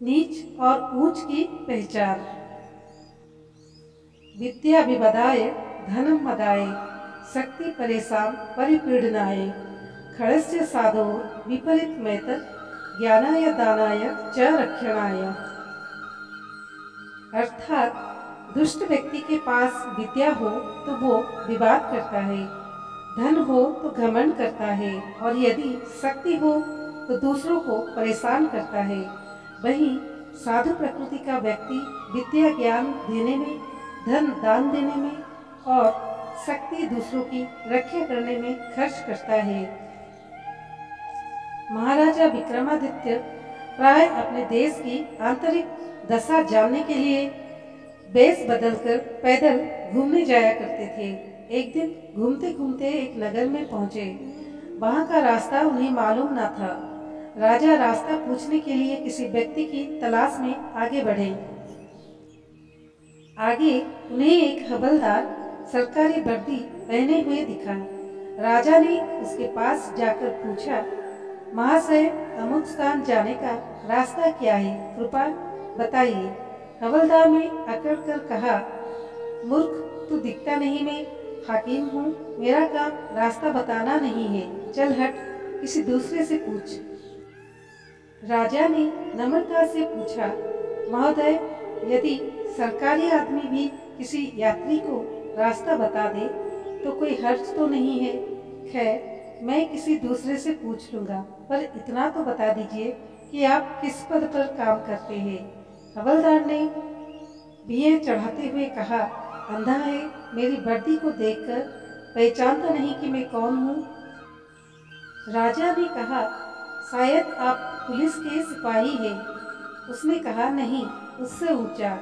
नीच और ऊंच की पहचान। विद्या विवदाय धनम मदाय शक्ति परेशान परिपीडनाय खड़स्य साधो विपरीत मैतत् ज्ञानाय दानाय च रक्षणाय। अर्थात दुष्ट व्यक्ति के पास विद्या हो तो वो विवाद करता है, धन हो तो घमंड करता है, और यदि शक्ति हो तो दूसरों को परेशान करता है। वहीं साधु प्रकृति का व्यक्ति विद्या ज्ञान देने में, धन दान देने में और शक्ति दूसरों की रक्षा करने में खर्च करता है। महाराजा विक्रमादित्य प्राय अपने देश की आंतरिक दशा जानने के लिए वेश बदलकर पैदल घूमने जाया करते थे। एक दिन घूमते घूमते एक नगर में पहुंचे। वहां का रास्ता उन्हें मालूम न था। राजा रास्ता पूछने के लिए किसी व्यक्ति की तलाश में आगे बढ़े। आगे उन्हें एक हवलदार सरकारी वर्दी पहने हुए दिखा। राजा ने उसके पास जाकर पूछा, महाशय, अमुक स्थान जाने का रास्ता क्या है, कृपया बताइए। हवलदार ने अकड़ कर कहा, मूर्ख, तू दिखता नहीं, मैं हाकिम हूँ, मेरा काम रास्ता बताना नहीं है, चल हट, किसी दूसरे से पूछ। राजा ने नम्रता से पूछा, महोदय, यदि सरकारी आदमी भी किसी यात्री को रास्ता बता दे तो कोई हर्ज तो नहीं है। खैर, मैं किसी दूसरे से पूछ लूँगा, पर इतना तो बता दीजिए कि आप किस पद पर काम करते हैं। हवलदार ने बियर चढ़ाते हुए कहा, अंधा है, मेरी वर्दी को देखकर पहचानता नहीं कि मैं कौन हूँ। राजा ने कहा, शायद आप पुलिस के सिपाही हैं। उसने कहा, नहीं, उससे ऊंचा।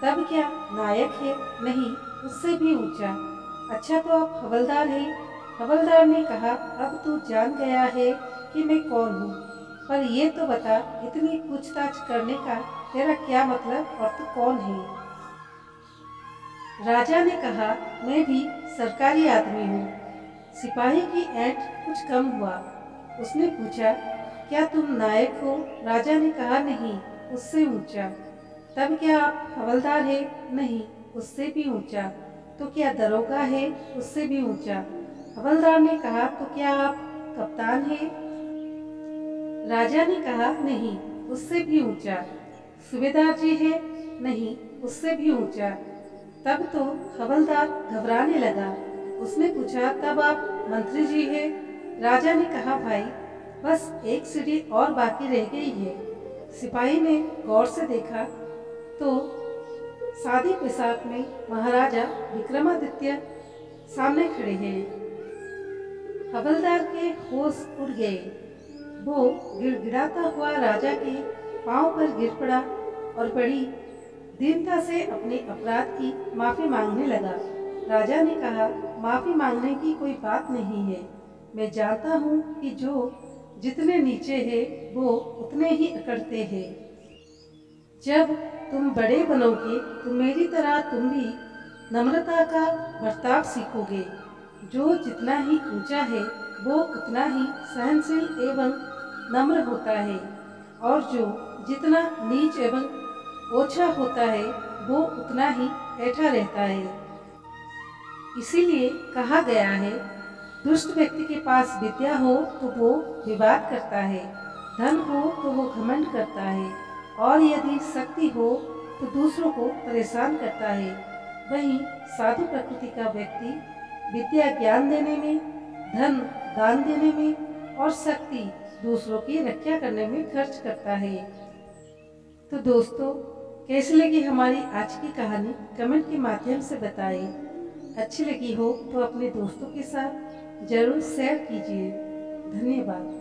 तब क्या नायक है? नहीं, उससे भी ऊंचा। अच्छा, तो आप हवलदार हैं? हवलदार ने कहा, अब तू जान गया है कि मैं कौन हूँ, पर ये तो बता, इतनी पूछताछ करने का तेरा क्या मतलब, और तू कौन है? राजा ने कहा, मैं भी सरकारी आदमी हूँ। सिपाही की ऐंठ कुछ कम हुआ। उसने पूछा, क्या तुम नायक हो? राजा ने कहा, नहीं, उससे ऊंचा। तब क्या आप हवलदार हैं? नहीं, उससे भी ऊंचा। तो क्या दरोगा है? उससे भी ऊंचा। हवलदार ने कहा, तो क्या आप कप्तान हैं? राजा ने कहा, नहीं, उससे भी ऊंचा। सूबेदार जी है? नहीं, उससे भी ऊंचा। तब तो हवलदार घबराने लगा। उसने पूछा, तब आप मंत्री जी हैं? राजा ने कहा, भाई, बस एक सीढ़ी और बाकी रह गई है। सिपाही ने गौर से देखा तो सादी पोशाक में महाराजा विक्रमादित्य सामने खड़े हैं। हवलदार के होश उड़ गए। वो गिड़गिड़ाता हुआ राजा के पांव पर गिर पड़ा और बड़ी दीनता से अपने अपराध की माफ़ी मांगने लगा। राजा ने कहा, माफ़ी मांगने की कोई बात नहीं है। मैं जानता हूँ कि जो जितने नीचे है वो उतने ही अकड़ते हैं। जब तुम बड़े बनोगे तो मेरी तरह तुम भी नम्रता का बर्ताव सीखोगे। जो जितना ही ऊंचा है वो उतना ही सहनशील एवं नम्र होता है, और जो जितना नीच एवं ओछा होता है वो उतना ही ऐठा रहता है। इसीलिए कहा गया है, दुष्ट व्यक्ति के पास विद्या हो तो वो विवाद करता है, धन हो तो वो घमंड करता है, और यदि शक्ति हो तो दूसरों को परेशान करता है। वहीं साधु प्रकृति का व्यक्ति विद्या ज्ञान देने में, धन दान देने में और शक्ति दूसरों की रक्षा करने में खर्च करता है। तो दोस्तों, कैसी लगी हमारी आज की कहानी, कमेंट के माध्यम से बताएं। अच्छी लगी हो तो अपने दोस्तों के साथ जरूर शेयर कीजिए। धन्यवाद।